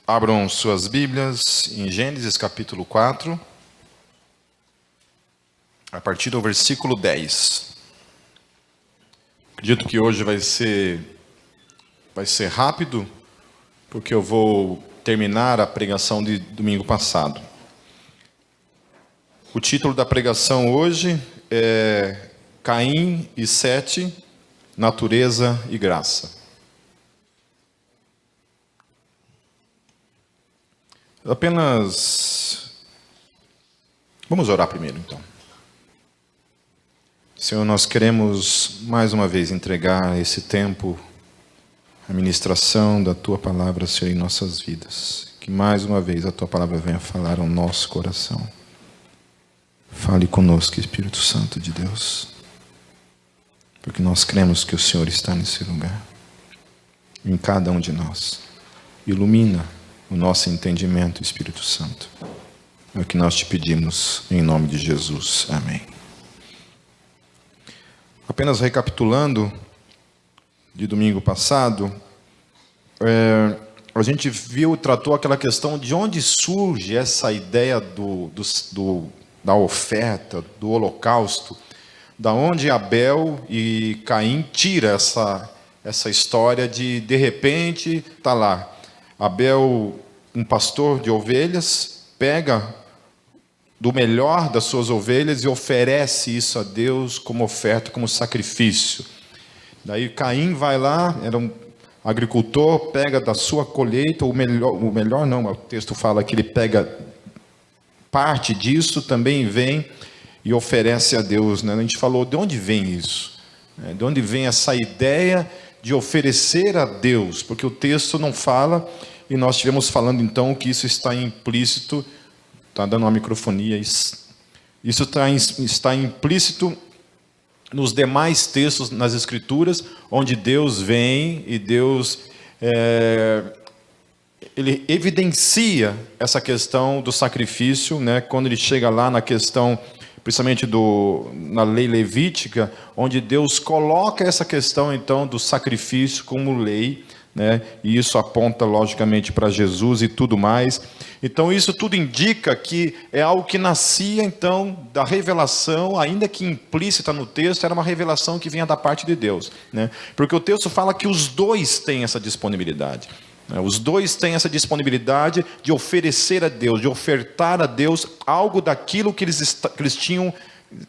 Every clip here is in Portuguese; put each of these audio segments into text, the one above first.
Abram suas Bíblias em Gênesis capítulo 4, a partir do versículo 10. Acredito que hoje vai ser rápido, porque eu vou terminar a pregação de domingo passado. O título da pregação hoje é Caim e Sete, Natureza e Graça. Vamos orar primeiro, então. Senhor, nós queremos mais uma vez entregar esse tempo, a ministração da Tua Palavra, Senhor, em nossas vidas. Que mais uma vez a Tua Palavra venha falar ao nosso coração. Fale conosco, Espírito Santo de Deus. Porque nós cremos que o Senhor está nesse lugar. Em cada um de nós. Ilumina o nosso entendimento, Espírito Santo. É o que nós te pedimos, em nome de Jesus. Amém. Apenas recapitulando, de domingo passado, a gente tratou aquela questão de onde surge essa ideia da oferta, do holocausto, da onde Abel e Caim tira essa história de repente, está lá, Abel, um pastor de ovelhas, pega do melhor das suas ovelhas e oferece isso a Deus como oferta, como sacrifício. Daí Caim vai lá, era um agricultor, pega da sua colheita, o melhor não, o texto fala que ele pega parte disso, também vem e oferece a Deus. Né? A gente falou, de onde vem isso? De onde vem essa ideia de oferecer a Deus? Porque o texto não fala, e nós estivemos falando então que isso está implícito, está dando uma microfonia, isso está implícito nos demais textos nas Escrituras, onde Deus vem e Deus ele evidencia essa questão do sacrifício, né? Quando ele chega lá na questão, principalmente na lei levítica, onde Deus coloca essa questão então do sacrifício como lei, né? E isso aponta logicamente para Jesus e tudo mais. Então isso tudo indica que é algo que nascia então da revelação, ainda que implícita no texto, era uma revelação que vinha da parte de Deus, né? Porque o texto fala que os dois têm essa disponibilidade. Os dois têm essa disponibilidade de oferecer a Deus, de ofertar a Deus algo daquilo que eles tinham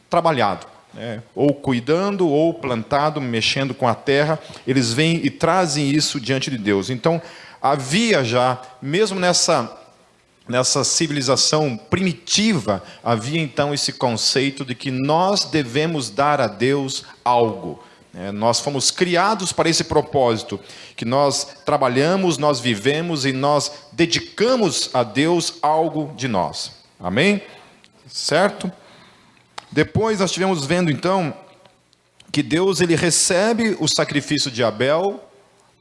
trabalhado, né? Ou cuidando, ou plantado, mexendo com a terra. Eles vêm e trazem isso diante de Deus. Então, havia já, mesmo nessa civilização primitiva, havia então esse conceito de que nós devemos dar a Deus algo. Nós fomos criados para esse propósito, que nós trabalhamos, nós vivemos e nós dedicamos a Deus algo de nós. Amém? Certo? Depois nós estivemos vendo então que Deus ele recebe o sacrifício de Abel,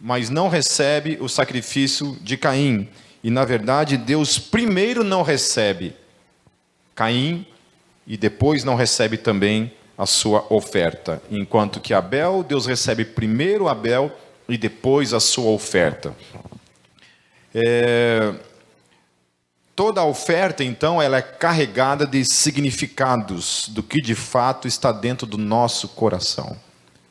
mas não recebe o sacrifício de Caim. E na verdade Deus primeiro não recebe Caim e depois não recebe também a sua oferta. Enquanto que Abel, Deus recebe primeiro Abel e depois a sua oferta. Toda a oferta, então, ela é carregada de significados do que de fato está dentro do nosso coração.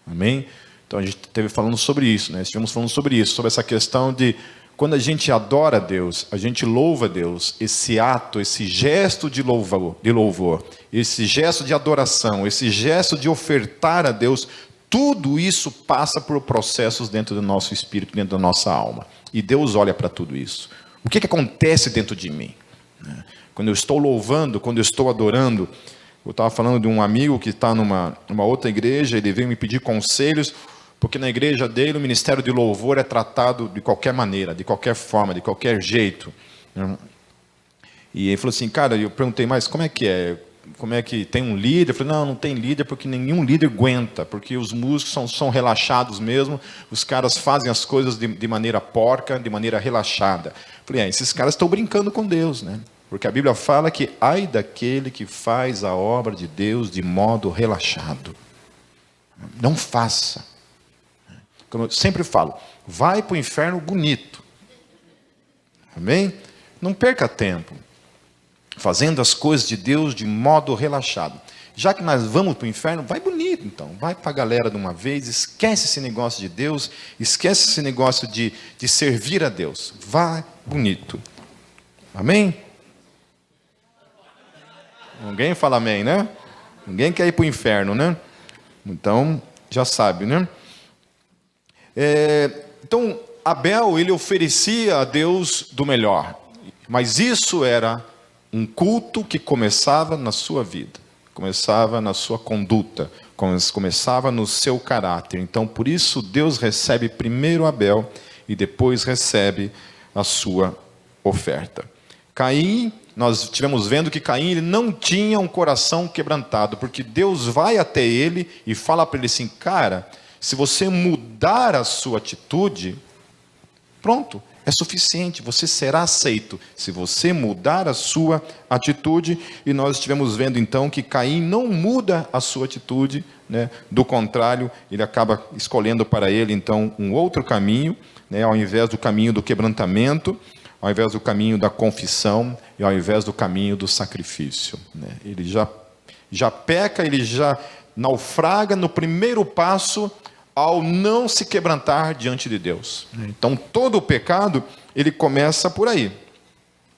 Amém? Então a gente esteve falando sobre isso, né? Estivemos falando sobre isso, sobre essa questão de quando a gente adora a Deus, a gente louva a Deus, esse ato, esse gesto de louvor, esse gesto de adoração, esse gesto de ofertar a Deus, tudo isso passa por processos dentro do nosso espírito, dentro da nossa alma. E Deus olha para tudo isso. O que acontece dentro de mim? Quando eu estou louvando, quando eu estou adorando, eu estava falando de um amigo que está numa outra igreja, ele veio me pedir conselhos, porque na igreja dele o ministério de louvor é tratado de qualquer maneira, de qualquer forma, de qualquer jeito. E ele falou assim, cara, eu perguntei, mas como é que é? Como é que tem um líder? Eu falei, não tem líder porque nenhum líder aguenta, porque os músicos são relaxados mesmo, os caras fazem as coisas de maneira porca, de maneira relaxada. Eu falei, esses caras estão brincando com Deus, né? Porque a Bíblia fala que ai daquele que faz a obra de Deus de modo relaxado. Não faça. Como eu sempre falo, vai para o inferno bonito. Amém? Não perca tempo fazendo as coisas de Deus de modo relaxado. Já que nós vamos para o inferno, vai bonito então. Vai para a galera de uma vez, esquece esse negócio de Deus, esquece esse negócio de servir a Deus. Vai bonito. Amém? Ninguém fala amém, né? Ninguém quer ir para o inferno, né? Então, já sabe, né? Então, Abel, ele oferecia a Deus do melhor. Mas isso era um culto que começava na sua vida. Começava na sua conduta. Começava no seu caráter. Então, por isso, Deus recebe primeiro Abel e depois recebe a sua oferta. Caim, nós estivemos vendo que Caim ele não tinha um coração quebrantado, porque Deus vai até ele e fala para ele assim, cara, se você mudar a sua atitude, pronto, é suficiente, você será aceito, se você mudar a sua atitude. E nós estivemos vendo então que Caim não muda a sua atitude, né? Do contrário, ele acaba escolhendo para ele então um outro caminho, né? Ao invés do caminho do quebrantamento, ao invés do caminho da confissão e ao invés do caminho do sacrifício, né? Ele já peca, ele já naufraga no primeiro passo ao não se quebrantar diante de Deus. Então, todo o pecado, ele começa por aí.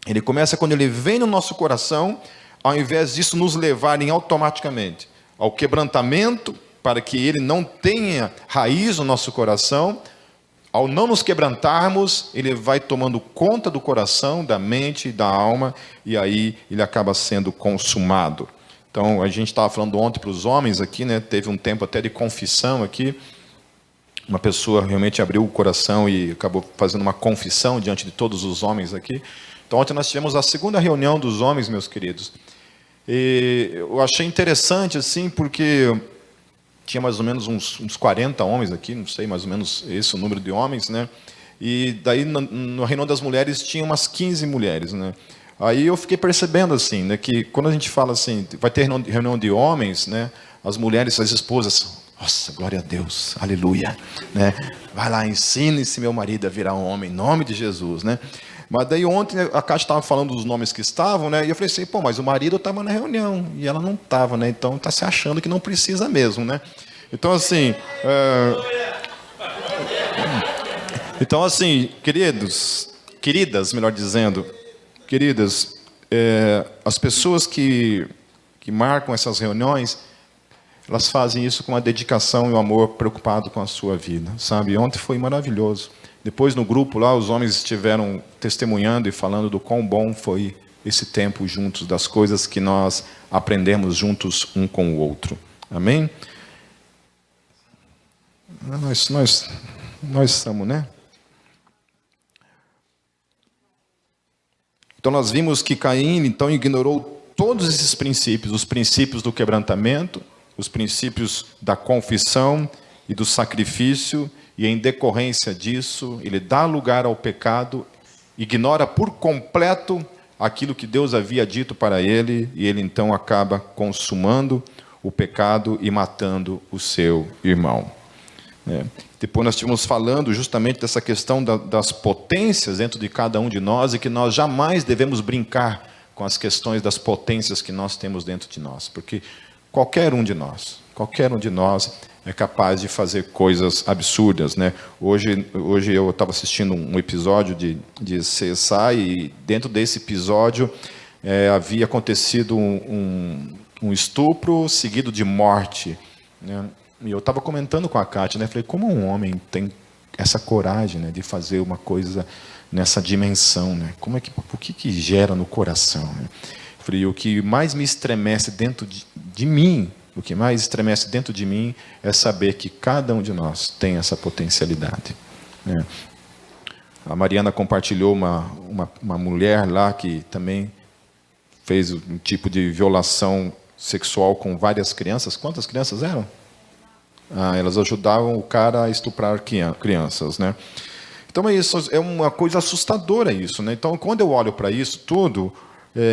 Ele começa quando ele vem no nosso coração, ao invés disso nos levarem automaticamente ao quebrantamento, para que ele não tenha raiz no nosso coração. Ao não nos quebrantarmos, ele vai tomando conta do coração, da mente, da alma, e aí ele acaba sendo consumado. Então, a gente estava falando ontem para os homens aqui, né? Teve um tempo até de confissão aqui. Uma pessoa realmente abriu o coração e acabou fazendo uma confissão diante de todos os homens aqui. Então, ontem nós tivemos a segunda reunião dos homens, meus queridos. E eu achei interessante, assim, porque tinha mais ou menos uns 40 homens aqui, não sei, mais ou menos esse o número de homens, né? E daí, no reunião das mulheres, tinha umas 15 mulheres, né? Aí eu fiquei percebendo, assim, né, que quando a gente fala assim, vai ter reunião de homens, né? As mulheres, as esposas, nossa, glória a Deus, aleluia, né? Vai lá, ensine esse meu marido a virar um homem, em nome de Jesus, né? Mas daí ontem a Cátia estava falando dos nomes que estavam, né? E eu falei assim, pô, mas o marido estava na reunião e ela não estava, né? Então está se achando que não precisa mesmo, né? Então assim, queridas, melhor dizendo, queridas, as pessoas que marcam essas reuniões, elas fazem isso com uma dedicação e um amor preocupado com a sua vida, sabe? Ontem foi maravilhoso. Depois, no grupo lá, os homens estiveram testemunhando e falando do quão bom foi esse tempo juntos, das coisas que nós aprendemos juntos um com o outro. Amém? Nós somos, né? Então, nós vimos que Caim, então, ignorou todos esses princípios, os princípios do quebrantamento, os princípios da confissão e do sacrifício, e em decorrência disso, ele dá lugar ao pecado, ignora por completo aquilo que Deus havia dito para ele, e ele então acaba consumando o pecado e matando o seu irmão. Depois nós estivemos falando justamente dessa questão das potências dentro de cada um de nós, e que nós jamais devemos brincar com as questões das potências que nós temos dentro de nós, porque qualquer um de nós é capaz de fazer coisas absurdas, né? Hoje eu estava assistindo um episódio de CSI, e dentro desse episódio havia acontecido um estupro seguido de morte, né? E eu estava comentando com a Cátia, né? Falei, como um homem tem essa coragem, né, de fazer uma coisa nessa dimensão, né? O que gera no coração, né? Falei, o que mais me estremece dentro de mim, o que mais estremece dentro de mim é saber que cada um de nós tem essa potencialidade, né? A Mariana compartilhou uma mulher lá que também fez um tipo de violação sexual com várias crianças. Quantas crianças eram? Elas ajudavam o cara a estuprar crianças, né? Então isso é uma coisa assustadora isso, né? Então quando eu olho para isso tudo,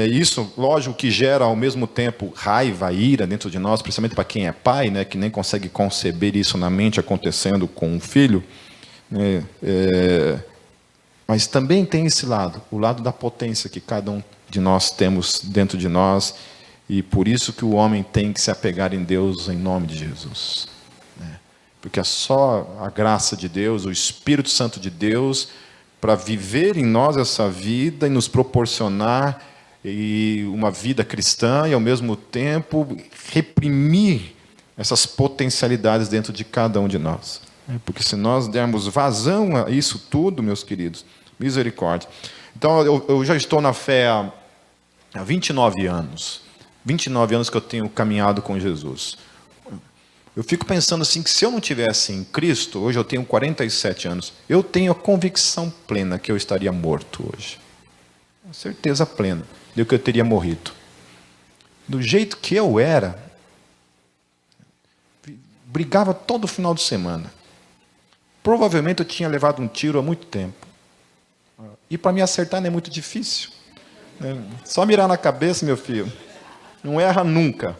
isso, lógico, que gera ao mesmo tempo raiva, ira dentro de nós, principalmente para quem é pai, né? Que nem consegue conceber isso na mente acontecendo com um filho, né? Mas também tem esse lado, o lado da potência que cada um de nós temos dentro de nós, e por isso que o homem tem que se apegar em Deus em nome de Jesus. Porque é só a graça de Deus, o Espírito Santo de Deus, para viver em nós essa vida e nos proporcionar uma vida cristã e, ao mesmo tempo, reprimir essas potencialidades dentro de cada um de nós. Porque se nós dermos vazão a isso tudo, meus queridos, misericórdia. Então, eu já estou na fé há 29 anos. 29 anos que eu tenho caminhado com Jesus. Eu fico pensando assim, que se eu não tivesse em Cristo, hoje eu tenho 47 anos, eu tenho a convicção plena que eu estaria morto hoje. Certeza plena de que eu teria morrido. Do jeito que eu era, brigava todo final de semana. Provavelmente eu tinha levado um tiro há muito tempo. E para me acertar não é muito difícil. Só mirar na cabeça, meu filho. Não erra nunca.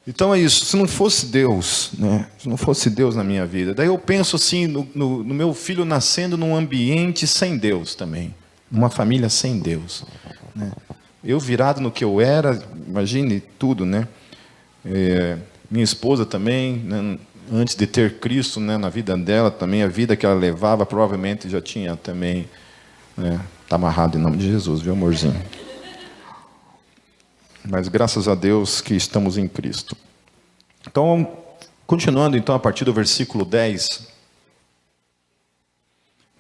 Então é isso, se não fosse Deus, se não fosse Deus na minha vida, daí eu penso assim, no meu filho nascendo num ambiente sem Deus também, numa família sem Deus. Eu virado no que eu era, imagine tudo, minha esposa também, antes de ter Cristo, na vida dela também, a vida que ela levava, provavelmente já tinha também, está amarrado em nome de Jesus, viu, amorzinho? Mas graças a Deus que estamos em Cristo. Então, continuando então a partir do versículo 10.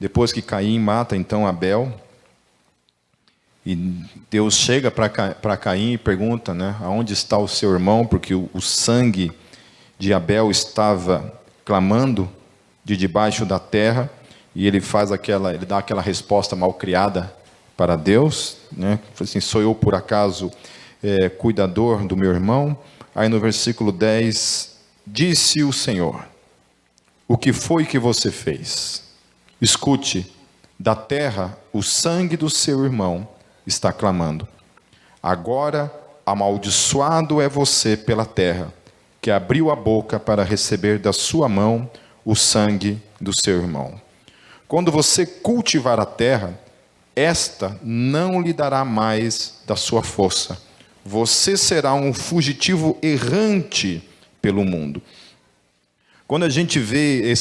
Depois que Caim mata então Abel, e Deus chega para Caim e pergunta, aonde está o seu irmão, porque o sangue de Abel estava clamando de debaixo da terra, e ele dá aquela resposta malcriada para Deus, assim, sou eu por acaso cuidador do meu irmão? Aí no versículo 10, disse o Senhor, o que foi que você fez? Escute, da terra o sangue do seu irmão está clamando. Agora amaldiçoado é você pela terra, que abriu a boca para receber da sua mão o sangue do seu irmão. Quando você cultivar a terra, esta não lhe dará mais da sua força. Você será um fugitivo errante pelo mundo. Quando a gente vê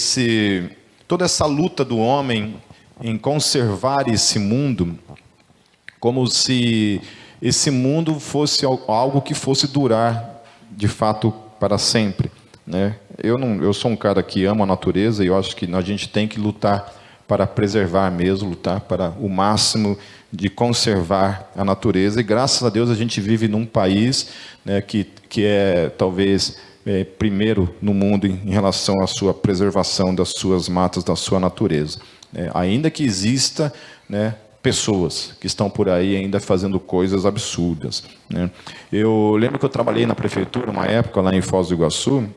toda essa luta do homem em conservar esse mundo, como se esse mundo fosse algo que fosse durar de fato para sempre, Eu sou um cara que ama a natureza e eu acho que a gente tem que lutar para preservar mesmo, lutar para o máximo de conservar a natureza. E graças a Deus a gente vive num país que é talvez primeiro no mundo em relação à sua preservação das suas matas, da sua natureza. Ainda que exista pessoas que estão por aí ainda fazendo coisas absurdas. Eu lembro que eu trabalhei na prefeitura uma época lá em Foz do Iguaçu,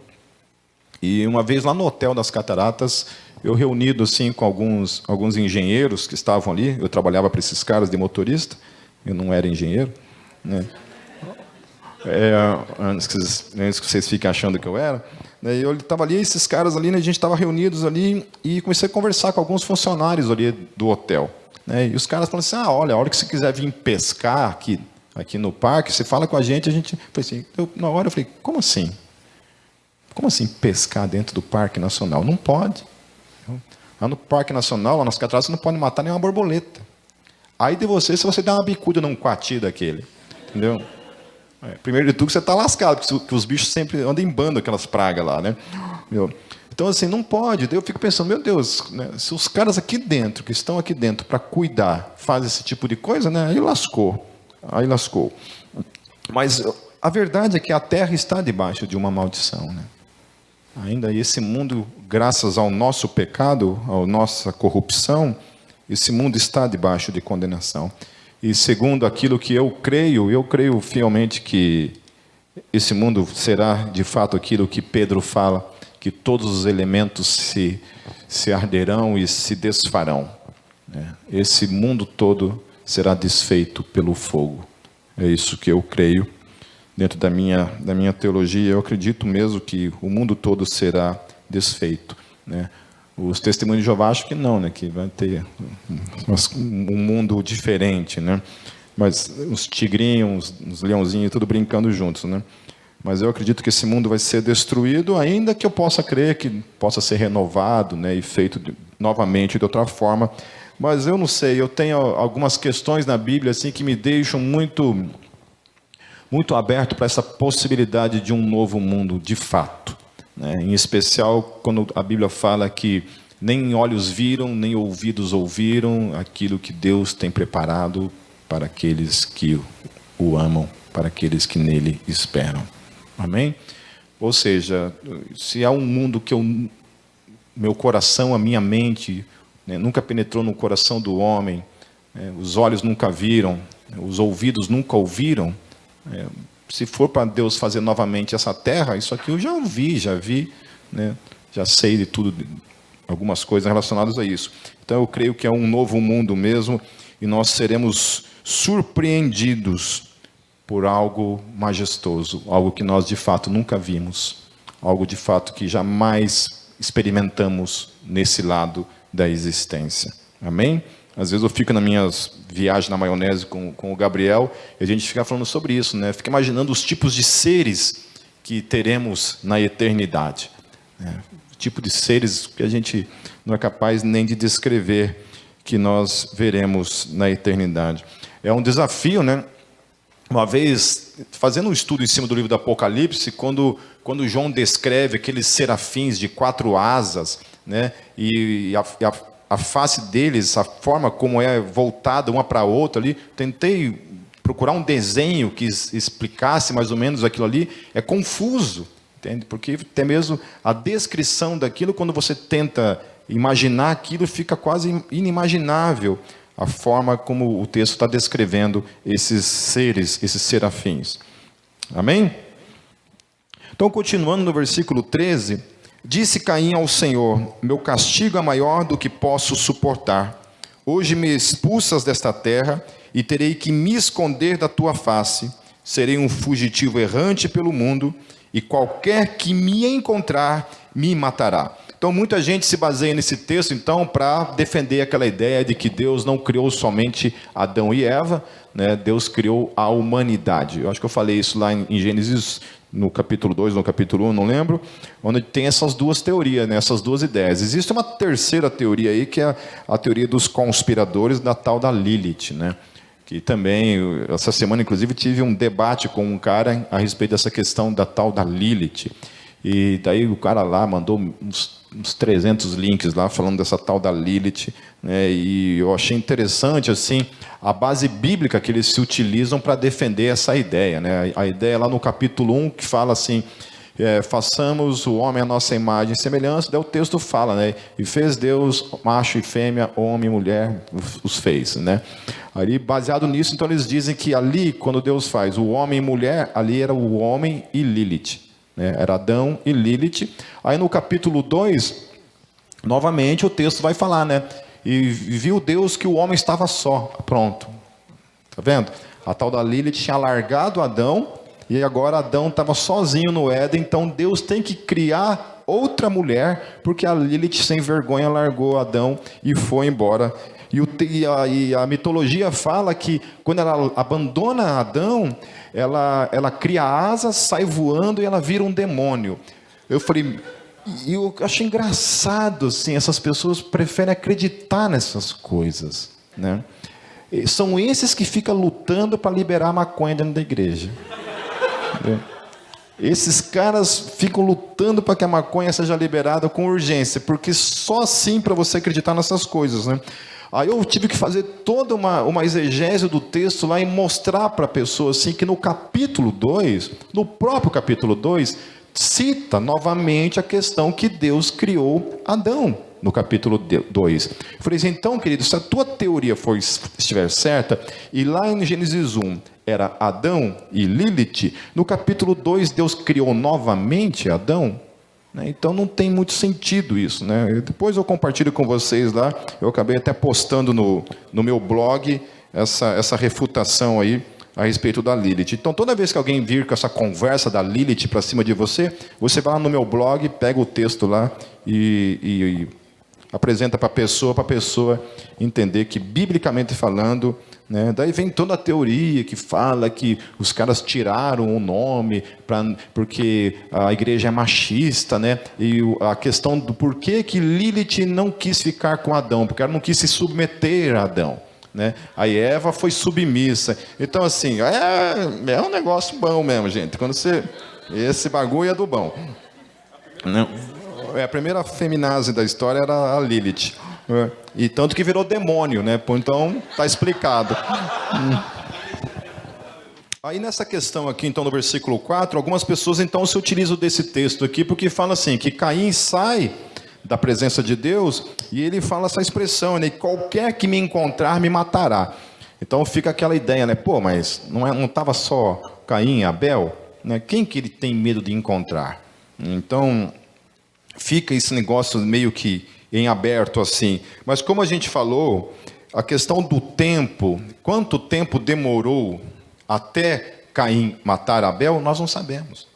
e uma vez lá no Hotel das Cataratas, eu reunido assim com alguns engenheiros que estavam ali, eu trabalhava para esses caras de motorista, eu não era engenheiro, antes que vocês fiquem achando que eu era, eu estava ali, esses caras ali, a gente estava reunidos ali, e comecei a conversar com alguns funcionários ali do hotel, e os caras falaram assim, olha, a hora que você quiser vir pescar aqui no parque, você fala com a gente, falei assim, na hora eu falei, como assim? Como assim pescar dentro do Parque Nacional? Não pode. Lá no Parque Nacional, lá nas cataratas, você não pode matar nenhuma borboleta. Aí de você, se você der uma bicuda num coati daquele. Entendeu? Primeiro de tudo, você está lascado, porque os bichos sempre andam em bando, aquelas pragas lá, Então, assim, não pode. Eu fico pensando, meu Deus, se os caras aqui dentro, que estão aqui dentro para cuidar, fazem esse tipo de coisa, aí lascou. Aí lascou. Mas a verdade é que a terra está debaixo de uma maldição, Ainda esse mundo, graças ao nosso pecado, à nossa corrupção, esse mundo está debaixo de condenação. E segundo aquilo que eu creio fielmente que esse mundo será de fato aquilo que Pedro fala, que todos os elementos se arderão e se desfarão. Esse mundo todo será desfeito pelo fogo. É isso que eu creio. Dentro da minha teologia, eu acredito mesmo que o mundo todo será desfeito. Os testemunhos de Jeová acham que não, né? Que vai ter um mundo diferente, né? Mas os tigrinhos, os leãozinhos, tudo brincando juntos, né? Mas eu acredito que esse mundo vai ser destruído, ainda que eu possa crer que possa ser renovado, né? E feito novamente de outra forma. Mas eu não sei, eu tenho algumas questões na Bíblia assim que me deixam muito aberto para essa possibilidade de um novo mundo de fato, né? Em especial quando a Bíblia fala que nem olhos viram, nem ouvidos ouviram aquilo que Deus tem preparado para aqueles que o amam, para aqueles que nele esperam. Amém? Ou seja, se há um mundo que meu coração, a minha mente, né, nunca penetrou no coração do homem, os olhos nunca viram, os ouvidos nunca ouviram, se for para Deus fazer novamente essa terra, isso aqui eu já vi, né, já sei de tudo, algumas coisas relacionadas a isso. Então eu creio que é um novo mundo mesmo, e nós seremos surpreendidos por algo majestoso, algo que nós de fato nunca vimos, algo de fato que jamais experimentamos nesse lado da existência. Amém? Às vezes eu fico nas minhas viagens na maionese com o Gabriel e a gente fica falando sobre isso, né? Fica imaginando os tipos de seres que teremos na eternidade, né? O tipo de seres que a gente não é capaz nem de descrever que nós veremos na eternidade. É um desafio, né? Uma vez, fazendo um estudo em cima do livro do Apocalipse, quando João descreve aqueles serafins de 4 asas, né? E a face deles, a forma como é voltada uma para a outra ali, tentei procurar um desenho que explicasse mais ou menos aquilo ali, é confuso, entende? Porque até mesmo a descrição daquilo, quando você tenta imaginar aquilo, fica quase inimaginável a forma como o texto está descrevendo esses seres, esses serafins. Amém? Então, continuando no versículo 13, disse Caim ao Senhor: meu castigo é maior do que posso suportar. Hoje me expulsas desta terra e terei que me esconder da tua face. Serei um fugitivo errante pelo mundo e qualquer que me encontrar me matará. Então, muita gente se baseia nesse texto, então, para defender aquela ideia de que Deus não criou somente Adão e Eva, né? Deus criou a humanidade. Eu acho que eu falei isso lá em Gênesis, no capítulo 2, no capítulo 1, não lembro, onde tem essas duas teorias, né? Essas duas ideias. Existe uma terceira teoria aí, que é a teoria dos conspiradores da tal da Lilith, né? Que também, essa semana, inclusive, tive um debate com um cara a respeito dessa questão da tal da Lilith. E daí o cara lá mandou uns 300 links lá falando dessa tal da Lilith, né? E eu achei interessante assim a base bíblica que eles se utilizam para defender essa ideia, né? A ideia lá no capítulo 1 que fala assim: façamos o homem à nossa imagem e semelhança. Daí o texto fala, né? E fez Deus macho e fêmea, homem e mulher, os fez, né? Ali, baseado nisso, então eles dizem que ali, quando Deus faz o homem e mulher, ali era o homem e Lilith, né? Era Adão e Lilith. Aí no capítulo 2, novamente o texto vai falar, né? E viu Deus que o homem estava só. Pronto. Tá vendo? A tal da Lilith tinha largado Adão, e agora Adão estava sozinho no Éden. Então Deus tem que criar outra mulher, porque a Lilith sem vergonha largou Adão e foi embora. E a mitologia fala que quando ela abandona Adão, ela cria asas, sai voando e ela vira um demônio. Eu achei engraçado, assim, essas pessoas preferem acreditar nessas coisas, né? São esses que ficam lutando para liberar a maconha dentro da igreja. Esses caras ficam lutando para que a maconha seja liberada com urgência, porque só assim para você acreditar nessas coisas, né? Aí eu tive que fazer toda uma exegese do texto lá e mostrar para a pessoa assim, que no capítulo 2, no próprio capítulo 2, cita novamente a questão que Deus criou Adão, no capítulo 2. Eu falei assim: então, querido, se a tua teoria estiver certa, e lá em Gênesis 1 era Adão e Lilith, no capítulo 2 Deus criou novamente Adão, né? Então não tem muito sentido isso, né? Depois eu compartilho com vocês lá, eu acabei até postando no meu blog essa refutação aí a respeito da Lilith. Então toda vez que alguém vir com essa conversa da Lilith para cima de você, você vai lá no meu blog, pega o texto lá e apresenta para a pessoa entender que, biblicamente falando, né, daí vem toda a teoria que fala que os caras tiraram o nome porque a igreja é machista, né, e a questão do porquê que Lilith não quis ficar com Adão, porque ela não quis se submeter a Adão. Né? A Eva foi submissa. Então, assim, é um negócio bom mesmo, gente. Esse bagulho é do bom. Não. A primeira feminazi da história era a Lilith. E tanto que virou demônio, né? Então, tá explicado. Aí nessa questão aqui, então, no versículo 4, algumas pessoas então se utilizam desse texto aqui, porque fala assim, que Caim sai da presença de Deus, e ele fala essa expressão, né? Qualquer que me encontrar me matará. Então fica aquela ideia, né? Pô, mas não estava só Caim e Abel? Né? Quem que ele tem medo de encontrar? Então fica esse negócio meio que em aberto assim. Mas como a gente falou, a questão do tempo, quanto tempo demorou até Caim matar Abel, nós não sabemos.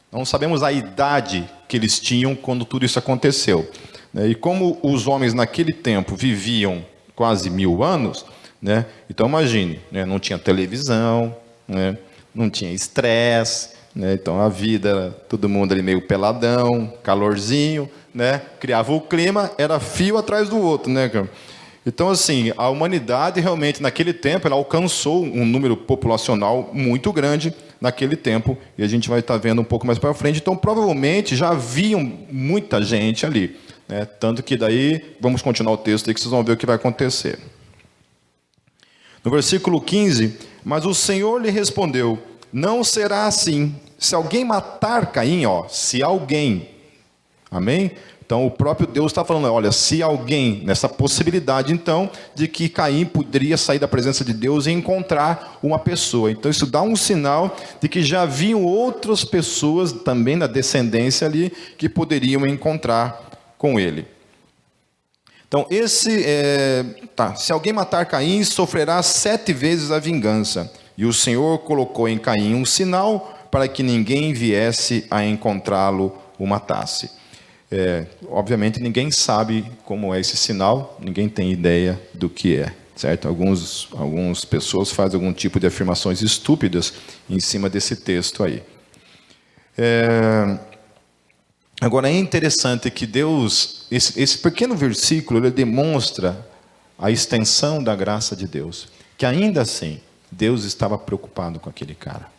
Não sabemos a idade que eles tinham quando tudo isso aconteceu. E como os homens naquele tempo viviam quase 1000 anos, né? Então imagine, né? Não tinha televisão, né? Não tinha estresse, né? Então a vida era todo mundo ali meio peladão, calorzinho, né? Criava o clima, era fio atrás do outro, né? Então, assim, a humanidade realmente, naquele tempo, ela alcançou um número populacional muito grande naquele tempo, e a gente vai estar vendo um pouco mais para frente. Então, provavelmente, já haviam muita gente ali, né? Tanto que daí, vamos continuar o texto aí que vocês vão ver o que vai acontecer. No versículo 15, mas o Senhor lhe respondeu, não será assim. Se alguém matar Caim, se alguém, amém? Então, o próprio Deus está falando, olha, se alguém, nessa possibilidade, então, de que Caim poderia sair da presença de Deus e encontrar uma pessoa. Então, isso dá um sinal de que já haviam outras pessoas, também na descendência ali, que poderiam encontrar com ele. Então, se alguém matar Caim, sofrerá 7 vezes a vingança. E o Senhor colocou em Caim um sinal para que ninguém viesse a encontrá-lo o matasse. Obviamente ninguém sabe como é esse sinal, ninguém tem ideia do que é, certo? Algumas pessoas fazem algum tipo de afirmações estúpidas em cima desse texto aí. Agora é interessante que Deus, esse pequeno versículo, ele demonstra a extensão da graça de Deus, que ainda assim Deus estava preocupado com aquele cara.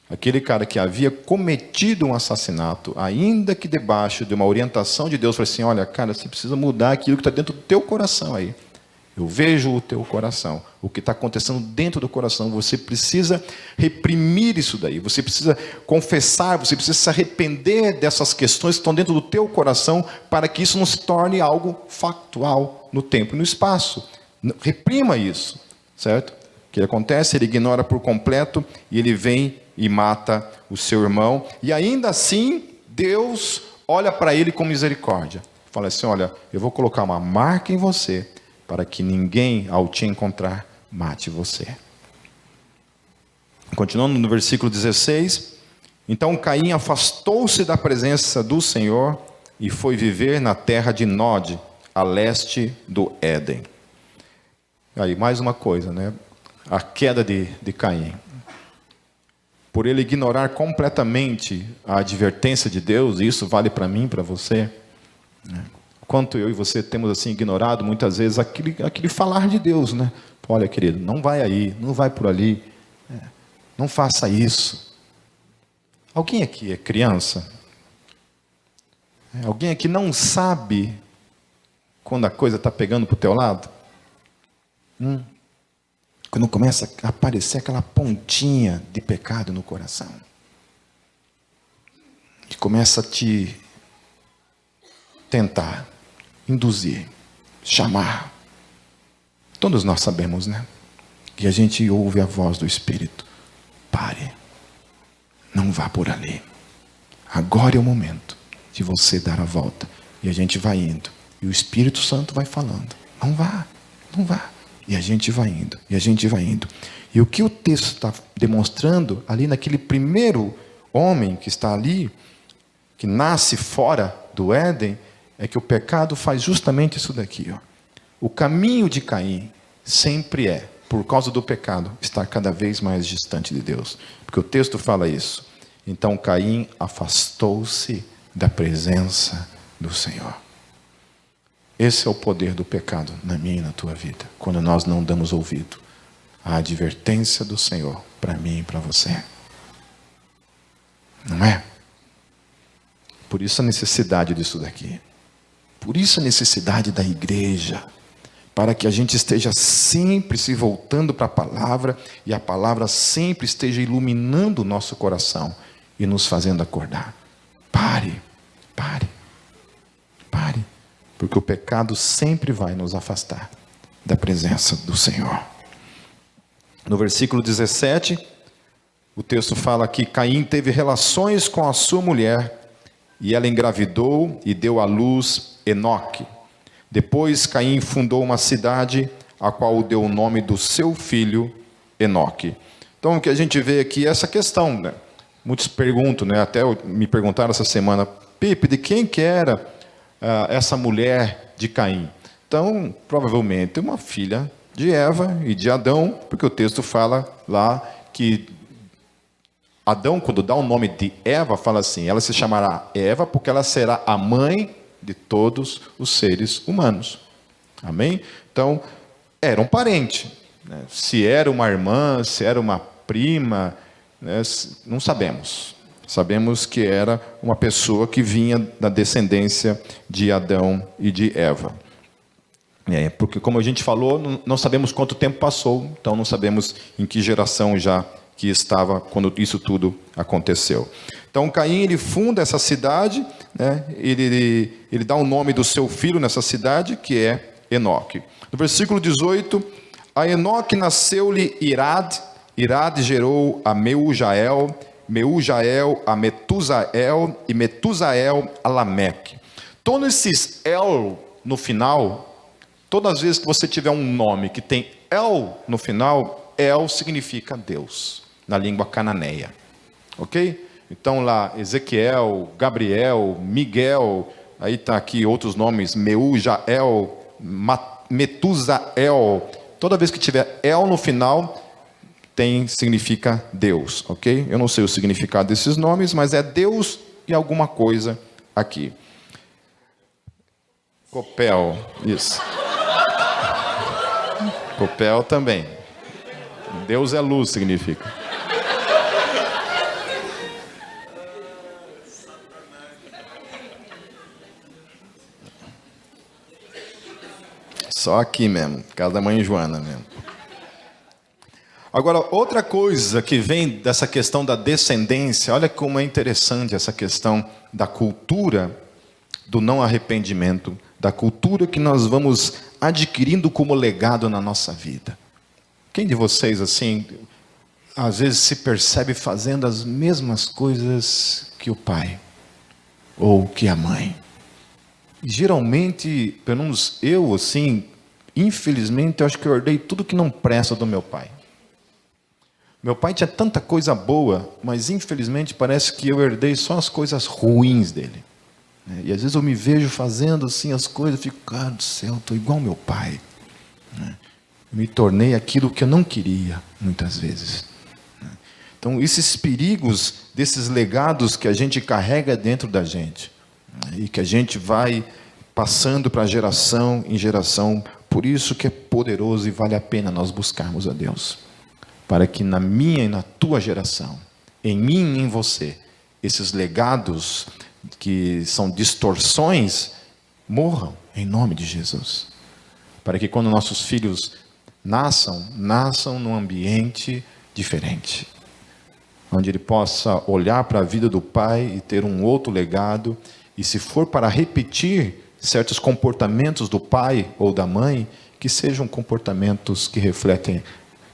Aquele cara que havia cometido um assassinato, ainda que debaixo de uma orientação de Deus, falou assim, olha, cara, você precisa mudar aquilo que está dentro do teu coração aí. Eu vejo o teu coração, o que está acontecendo dentro do coração, você precisa reprimir isso daí, você precisa confessar, você precisa se arrepender dessas questões que estão dentro do teu coração, para que isso não se torne algo factual no tempo e no espaço. Reprima isso, certo? O que acontece? Ele ignora por completo e ele vem e mata o seu irmão. E ainda assim, Deus olha para ele com misericórdia. Fala assim, olha, eu vou colocar uma marca em você, para que ninguém, ao te encontrar, mate você. Continuando no versículo 16. Então Caim afastou-se da presença do Senhor e foi viver na terra de Nod, a leste do Éden. Aí, mais uma coisa, né? A queda de Caim. Por ele ignorar completamente a advertência de Deus, e isso vale para mim, para você, né? Quanto eu e você temos assim ignorado muitas vezes aquele falar de Deus, né? Olha, querido, não vai aí, não vai por ali, não faça isso. Alguém aqui é criança? Alguém aqui não sabe quando a coisa está pegando para o teu lado? Quando começa a aparecer aquela pontinha de pecado no coração, que começa a te tentar, induzir, chamar. Todos nós sabemos, né? Que a gente ouve a voz do Espírito. Pare, não vá por ali. Agora é o momento de você dar a volta. E a gente vai indo. E o Espírito Santo vai falando. Não vá, não vá. E a gente vai indo, e a gente vai indo. E o que o texto está demonstrando ali naquele primeiro homem que está ali, que nasce fora do Éden, é que o pecado faz justamente isso daqui, ó. O caminho de Caim sempre é, por causa do pecado, estar cada vez mais distante de Deus. Porque o texto fala isso. Então Caim afastou-se da presença do Senhor. Esse é o poder do pecado na minha e na tua vida. Quando nós não damos ouvido à advertência do Senhor para mim e para você. Não é? Por isso a necessidade disso daqui. Por isso a necessidade da igreja. Para que a gente esteja sempre se voltando para a palavra. E a palavra sempre esteja iluminando o nosso coração. E nos fazendo acordar. Pare. Porque o pecado sempre vai nos afastar da presença do Senhor. No versículo 17, o texto fala que Caim teve relações com a sua mulher, e ela engravidou e deu à luz Enoque. Depois Caim fundou uma cidade, a qual deu o nome do seu filho Enoque. Então o que a gente vê aqui é essa questão, né? Muitos perguntam, né? Até me perguntaram essa semana, Pipe, de quem que era essa mulher de Caim? Então, provavelmente uma filha de Eva e de Adão, porque o texto fala lá que Adão, quando dá o nome de Eva, fala assim, ela se chamará Eva porque ela será a mãe de todos os seres humanos. Amém? Então, era um parente, né? Se era uma irmã, se era uma prima, né? Não sabemos. Sabemos que era uma pessoa que vinha da descendência de Adão e de Eva. Porque, como a gente falou, não sabemos quanto tempo passou, então não sabemos em que geração já que estava quando isso tudo aconteceu. Então, Caim, ele funda essa cidade, né? Ele dá o nome do seu filho nessa cidade, que é Enoque. No versículo 18, a Enoque nasceu-lhe Irad, Irad gerou a Meujael, Meujael a Metusael e Metusael a Lameque. Todos esses El no final, todas as vezes que você tiver um nome que tem El no final, El significa Deus, na língua cananeia. Ok? Então lá, Ezequiel, Gabriel, Miguel, aí está aqui outros nomes, Meujael, Metusael. Toda vez que tiver El no final, significa Deus, ok? Eu não sei o significado desses nomes, mas é Deus e alguma coisa aqui. Copel, isso. Copel também. Deus é luz, significa. Só aqui mesmo, casa da mãe Joana mesmo. Agora, outra coisa que vem dessa questão da descendência, olha como é interessante essa questão da cultura do não arrependimento, da cultura que nós vamos adquirindo como legado na nossa vida. Quem de vocês, assim, às vezes se percebe fazendo as mesmas coisas que o pai ou que a mãe? E geralmente, pelo menos eu, assim, infelizmente, eu acho que eu herdei tudo que não presta do meu pai. Meu pai tinha tanta coisa boa, mas infelizmente parece que eu herdei só as coisas ruins dele. E às vezes eu me vejo fazendo assim as coisas, eu fico, cara do céu, estou igual ao meu pai. Eu me tornei aquilo que eu não queria, muitas vezes. Então, esses perigos desses legados que a gente carrega dentro da gente, e que a gente vai passando para geração em geração, por isso que é poderoso e vale a pena nós buscarmos a Deus. Para que na minha e na tua geração, em mim e em você, esses legados que são distorções, morram em nome de Jesus. Para que quando nossos filhos nasçam num ambiente diferente. Onde ele possa olhar para a vida do pai e ter um outro legado. E se for para repetir certos comportamentos do pai ou da mãe, que sejam comportamentos que refletem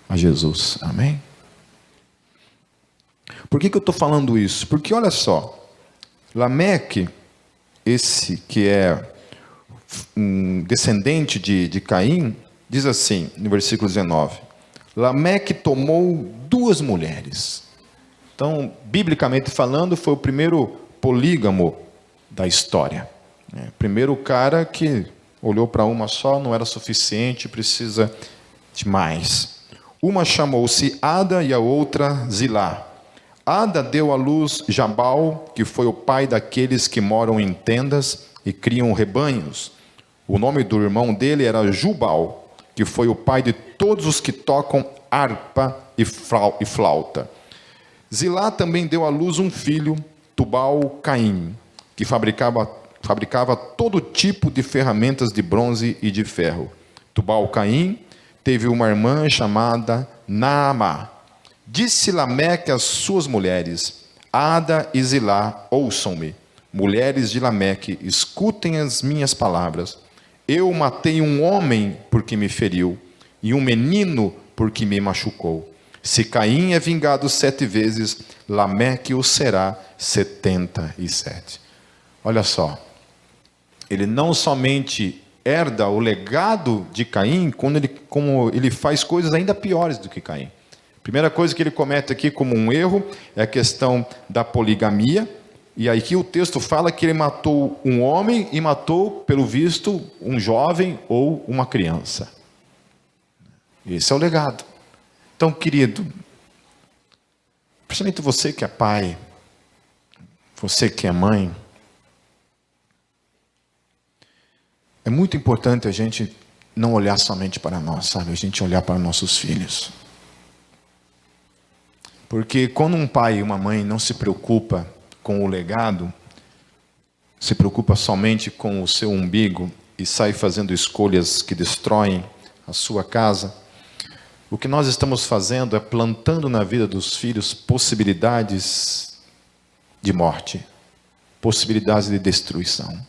a Jesus. Amém? Por que eu estou falando isso? Porque olha só, Lameque, esse que é um descendente de Caim, diz assim, no versículo 19, Lameque tomou 2 mulheres. Então, biblicamente falando, foi o primeiro polígamo da história. Primeiro o cara que olhou para uma só, não era suficiente, precisa de mais. Uma chamou-se Ada e a outra Zilá. Ada deu à luz Jabal, que foi o pai daqueles que moram em tendas e criam rebanhos. O nome do irmão dele era Jubal, que foi o pai de todos os que tocam harpa e flauta. Zilá também deu à luz um filho, Tubal-Caim, que fabricava todo tipo de ferramentas de bronze e de ferro. Tubal-Caim teve uma irmã chamada Naamá. Disse Lameque às suas mulheres: Ada e Zilá, ouçam-me. Mulheres de Lameque, escutem as minhas palavras. Eu matei um homem porque me feriu, e um menino porque me machucou. Se Caim é vingado 7 vezes, Lameque o será 77. Olha só, ele não somente herda o legado de Caim, como ele faz coisas ainda piores do que Caim. Primeira coisa que ele comete aqui como um erro é a questão da poligamia. E aí que o texto fala que ele matou um homem e matou, pelo visto, um jovem ou uma criança. Esse é o legado. Então, querido, principalmente você que é pai, você que é mãe, é muito importante a gente não olhar somente para nós, sabe? A gente olhar para nossos filhos. Porque quando um pai e uma mãe não se preocupa com o legado, se preocupa somente com o seu umbigo e sai fazendo escolhas que destroem a sua casa, o que nós estamos fazendo é plantando na vida dos filhos possibilidades de morte, possibilidades de destruição.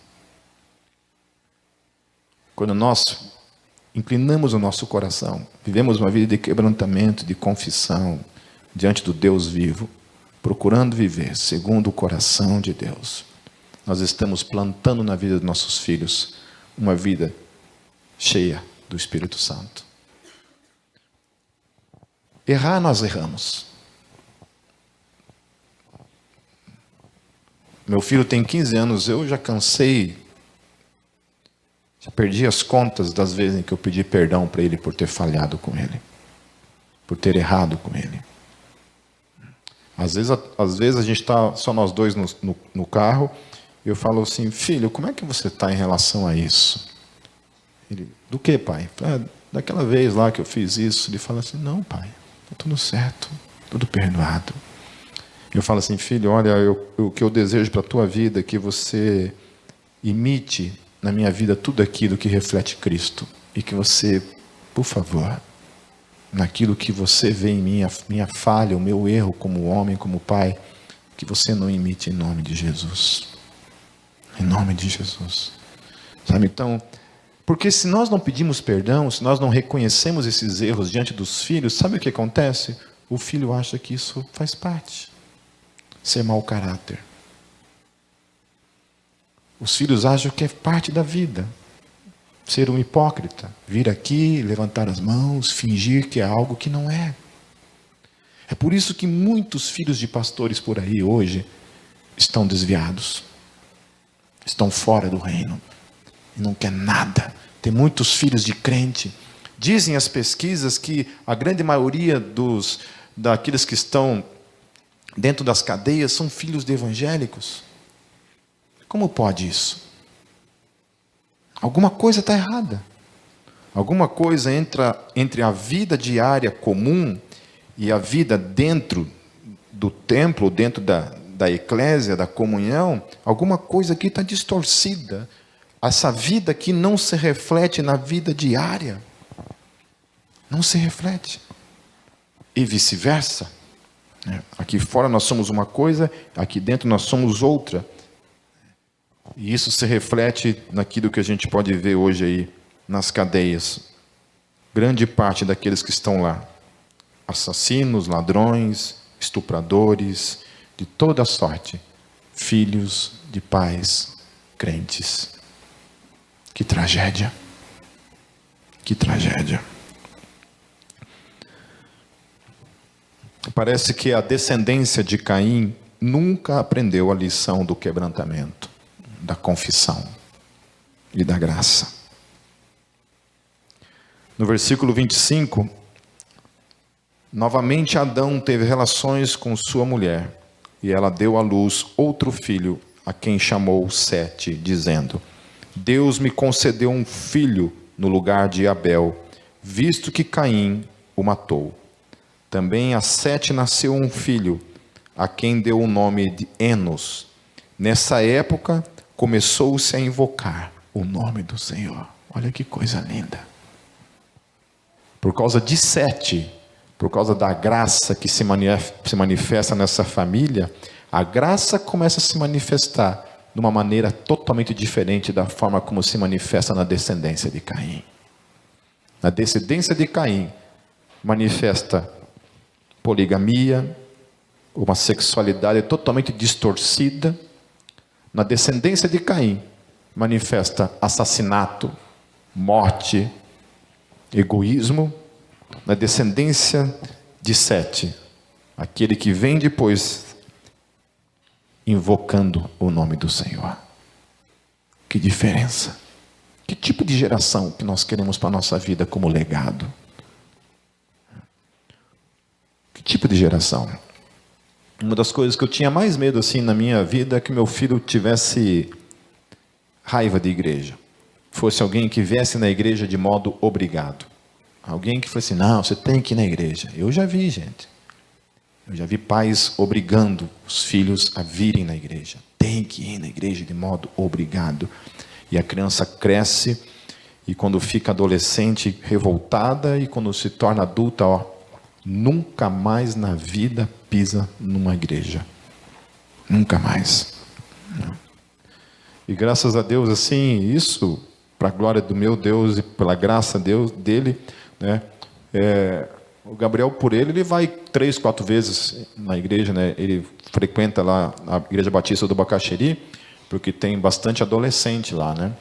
Quando nós inclinamos o nosso coração, vivemos uma vida de quebrantamento, de confissão, diante do Deus vivo, procurando viver segundo o coração de Deus, nós estamos plantando na vida dos nossos filhos uma vida cheia do Espírito Santo. Errar, nós erramos. Meu filho tem 15 anos, eu já cansei, já perdi as contas das vezes em que eu pedi perdão para ele por ter falhado com ele, por ter errado com ele. Às vezes a gente está só nós dois no carro, e eu falo assim: filho, como é que você está em relação a isso? Ele: do que, pai? Daquela vez lá que eu fiz isso. Ele fala assim: não, pai, está tudo certo, tudo perdoado. Eu falo assim: filho, olha, o que eu desejo para a tua vida é que você imite na minha vida tudo aquilo que reflete Cristo, e que você, por favor, naquilo que você vê em mim, a minha falha, o meu erro como homem, como pai, que você não imite em nome de Jesus. Em nome de Jesus. Sabe, então, porque se nós não pedimos perdão, se nós não reconhecemos esses erros diante dos filhos, sabe o que acontece? O filho acha que isso faz parte. Ser mau caráter. Os filhos acham que é parte da vida. Ser um hipócrita, vir aqui, levantar as mãos, fingir que é algo que não é. É por isso que muitos filhos de pastores por aí hoje estão desviados, estão fora do reino, e não quer nada. Tem muitos filhos de crente. Dizem as pesquisas que a grande maioria daqueles que estão dentro das cadeias são filhos de evangélicos. Como pode isso? Alguma coisa está errada. Alguma coisa entre a vida diária comum e a vida dentro do templo, dentro da eclésia, da comunhão, alguma coisa aqui está distorcida. Essa vida aqui não se reflete na vida diária. Não se reflete. E vice-versa. Aqui fora nós somos uma coisa, aqui dentro nós somos outra. E isso se reflete naquilo que a gente pode ver hoje aí nas cadeias. Grande parte daqueles que estão lá, assassinos, ladrões, estupradores, de toda sorte, filhos de pais crentes. Que tragédia. Que tragédia. Parece que a descendência de Caim nunca aprendeu a lição do quebrantamento, da confissão. e da graça. No versículo 25, novamente Adão teve relações com sua mulher, e ela deu à luz outro filho, a quem chamou Sete, dizendo: Deus me concedeu um filho no lugar de Abel, visto que Caim o matou. Também a Sete nasceu um filho, a quem deu o nome de Enos. Nessa época, começou-se a invocar o nome do Senhor. Olha que coisa linda. Por causa de Sete, por causa da graça que se manifesta nessa família, a graça começa a se manifestar de uma maneira totalmente diferente da forma como se manifesta na descendência de Caim. Na descendência de Caim, manifesta poligamia, uma sexualidade totalmente distorcida. Na descendência de Caim, manifesta assassinato, morte, egoísmo. Na descendência de Sete, aquele que vem depois, invocando o nome do Senhor. Que diferença! Que tipo de geração que nós queremos para a nossa vida como legado? Que tipo de geração? Uma das coisas que eu tinha mais medo assim na minha vida é que meu filho tivesse raiva de igreja. Fosse alguém que viesse na igreja de modo obrigado. Alguém que fosse assim, não, você tem que ir na igreja. Eu já vi, gente. Eu já vi pais obrigando os filhos a virem na igreja. Tem que ir na igreja de modo obrigado. E a criança cresce, e quando fica adolescente, revoltada, e quando se torna adulta, nunca mais na vida pisa numa igreja. Nunca mais. E graças a Deus, assim, isso, para a glória do meu Deus e pela graça dele, né? O Gabriel, por ele vai 3, 4 vezes na igreja, né? Ele frequenta lá a Igreja Batista do Bacaxeri, porque tem bastante adolescente lá, né?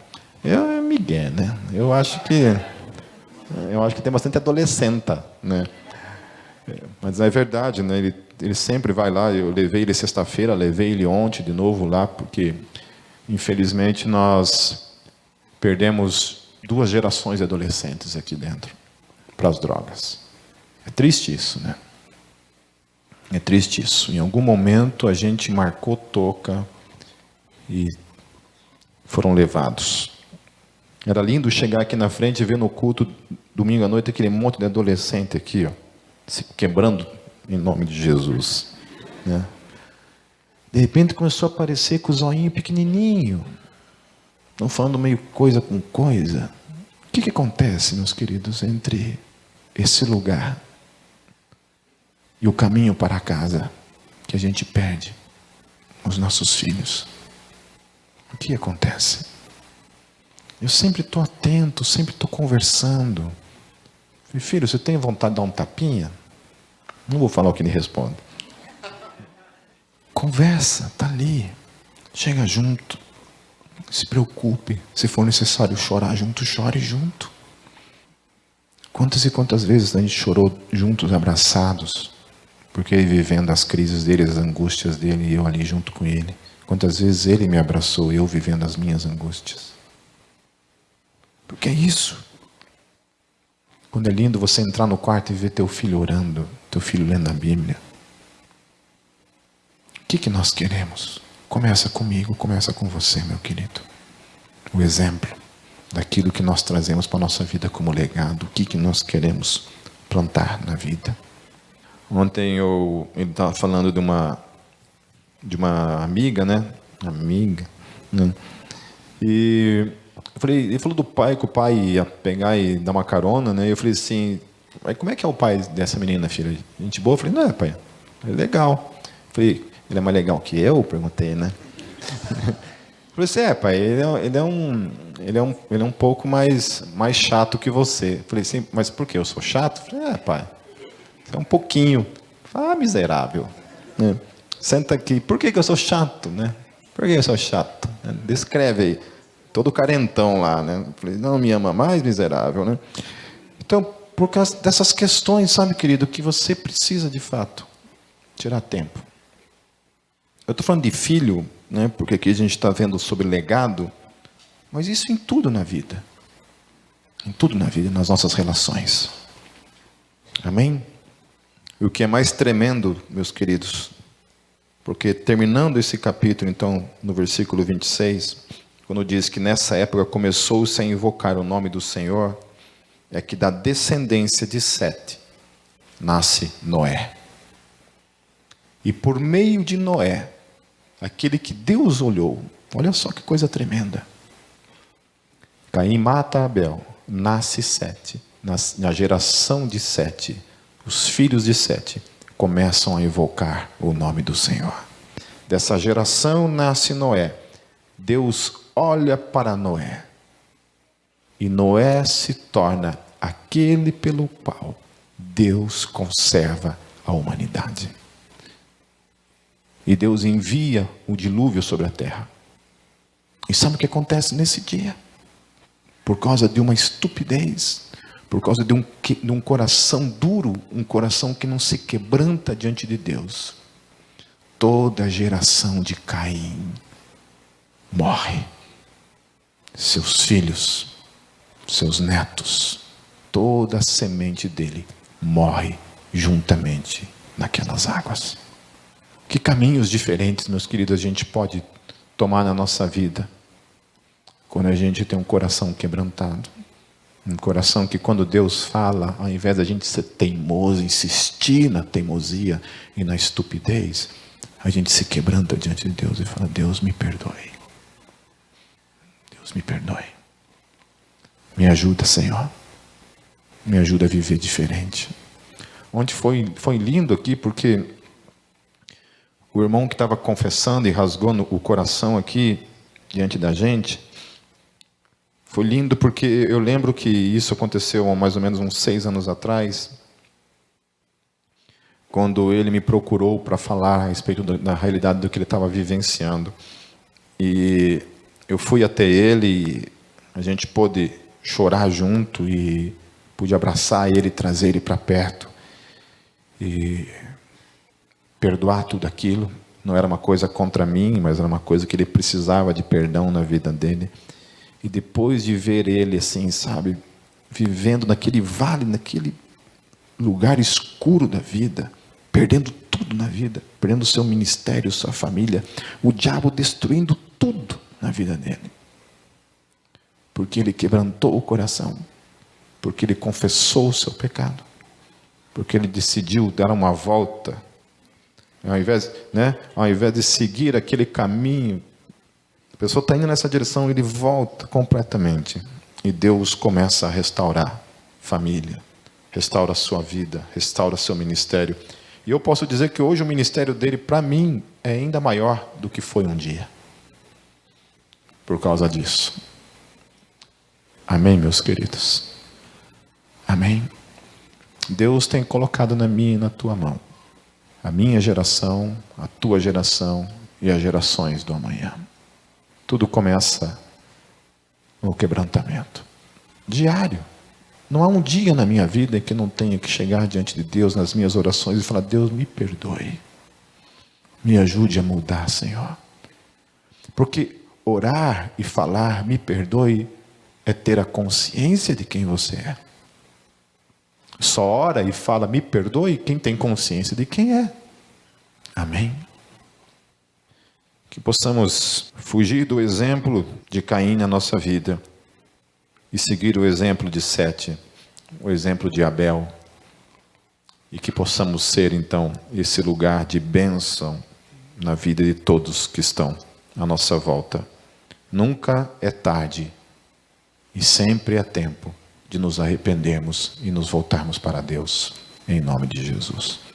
É Miguel, né? Eu acho que tem bastante adolescenta, né? Mas é verdade, né? Ele sempre vai lá. Eu levei ele sexta-feira, levei ele ontem de novo lá, porque infelizmente nós perdemos 2 gerações de adolescentes aqui dentro para as drogas. É triste isso, né? É triste isso. Em algum momento a gente marcou toca e foram levados. Era lindo chegar aqui na frente e ver no culto domingo à noite aquele monte de adolescente aqui, ó, se quebrando em nome de Jesus, né? De repente começou a aparecer com o zoinho pequenininho, não falando meio coisa com coisa. O que acontece, meus queridos, entre esse lugar e o caminho para casa que a gente perde os nossos filhos? O que acontece? Eu sempre estou atento, sempre estou conversando. Filho, você tem vontade de dar um tapinha? Não vou falar o que ele responde. Conversa, está ali. Chega junto. Se preocupe. Se for necessário chorar junto, chore junto. Quantas e quantas vezes a gente chorou juntos, abraçados, porque ele vivendo as crises dele, as angústias dele, e eu ali junto com ele. Quantas vezes ele me abraçou, eu vivendo as minhas angústias. Porque é isso. Quando é lindo você entrar no quarto e ver teu filho orando, teu filho lendo a Bíblia. O que nós queremos? Começa comigo, começa com você, meu querido. O exemplo daquilo que nós trazemos para a nossa vida como legado. O que nós queremos plantar na vida. Ontem ele estava falando de uma amiga, né? E ele falou do pai, que o pai ia pegar e dar uma carona, né? E eu falei assim, como é que é o pai dessa menina, filha? Gente boa? Eu falei, não, pai, é legal. Eu falei, ele é mais legal que eu? Perguntei, né? Eu falei assim, pai, ele é um pouco mais chato que você. Eu falei assim, mas por quê? Eu sou chato? Eu falei, pai, você é um pouquinho. Miserável. Né? Senta aqui. Por que eu sou chato, né? Por que eu sou chato? Descreve aí. Todo carentão lá, né? Eu falei, não me ama mais, miserável, né? Então, por causa dessas questões, sabe, querido, que você precisa de fato tirar tempo. Eu estou falando de filho, né? Porque aqui a gente está vendo sobre legado, Mas isso em tudo na vida. Em tudo na vida, nas nossas relações. Amém? E o que é mais tremendo, meus queridos, porque terminando esse capítulo, então, no versículo 26, quando diz que nessa época começou-se a invocar o nome do Senhor, é que da descendência de Sete nasce Noé. E por meio de Noé, aquele que Deus olhou, olha só que coisa tremenda. Caim mata Abel, nasce Sete. Na geração de Sete, os filhos de Sete começam a invocar o nome do Senhor. Dessa geração nasce Noé. Deus olha para Noé. E Noé se torna aquele pelo qual Deus conserva a humanidade. E Deus envia o dilúvio sobre a terra. E sabe o que acontece nesse dia? Por causa de uma estupidez, por causa de um coração duro, um coração que não se quebranta diante de Deus, toda a geração de Caim morre. Seus filhos, seus netos, toda a semente dele morre juntamente naquelas águas. Que caminhos diferentes, meus queridos, a gente pode tomar na nossa vida quando a gente tem um coração quebrantado. Um coração que quando Deus fala, ao invés da gente ser teimoso, insistir na teimosia e na estupidez, a gente se quebranta diante de Deus e fala: Deus, me perdoe. Deus, me perdoe. Me ajuda, Senhor. Me ajuda a viver diferente. Onde foi lindo aqui, porque o irmão que estava confessando e rasgou o coração aqui diante da gente, foi lindo porque eu lembro que isso aconteceu há mais ou menos uns 6 anos atrás, quando ele me procurou para falar a respeito da realidade do que ele estava vivenciando. E eu fui até ele e a gente pôde chorar junto e pude abraçar ele e trazer ele para perto e perdoar tudo aquilo. Não era uma coisa contra mim, mas era uma coisa que ele precisava de perdão na vida dele. E depois de ver ele assim, sabe, vivendo naquele vale, naquele lugar escuro da vida, perdendo tudo na vida, perdendo seu ministério, sua família, o diabo destruindo tudo na vida dele. Porque ele quebrantou o coração, porque ele confessou o seu pecado, porque ele decidiu dar uma volta, ao invés de seguir aquele caminho. A pessoa está indo nessa direção, ele volta completamente. E Deus começa a restaurar família, restaura a sua vida, restaura seu ministério. E eu posso dizer que hoje o ministério dele, para mim, é ainda maior do que foi um dia. Por causa disso. Amém, meus queridos? Amém? Deus tem colocado na minha e na tua mão a minha geração, a tua geração e as gerações do amanhã. Tudo começa no quebrantamento diário. Não há um dia na minha vida em que não tenha que chegar diante de Deus nas minhas orações e falar: Deus, me perdoe. Me ajude a mudar, Senhor. Porque orar e falar, me perdoe, é ter a consciência de quem você é. Só ora e fala, me perdoe, quem tem consciência de quem é. Amém? Que possamos fugir do exemplo de Caim na nossa vida e seguir o exemplo de Sete, o exemplo de Abel, e que possamos ser então esse lugar de bênção na vida de todos que estão à nossa volta. Nunca é tarde e sempre é tempo de nos arrependermos e nos voltarmos para Deus, em nome de Jesus.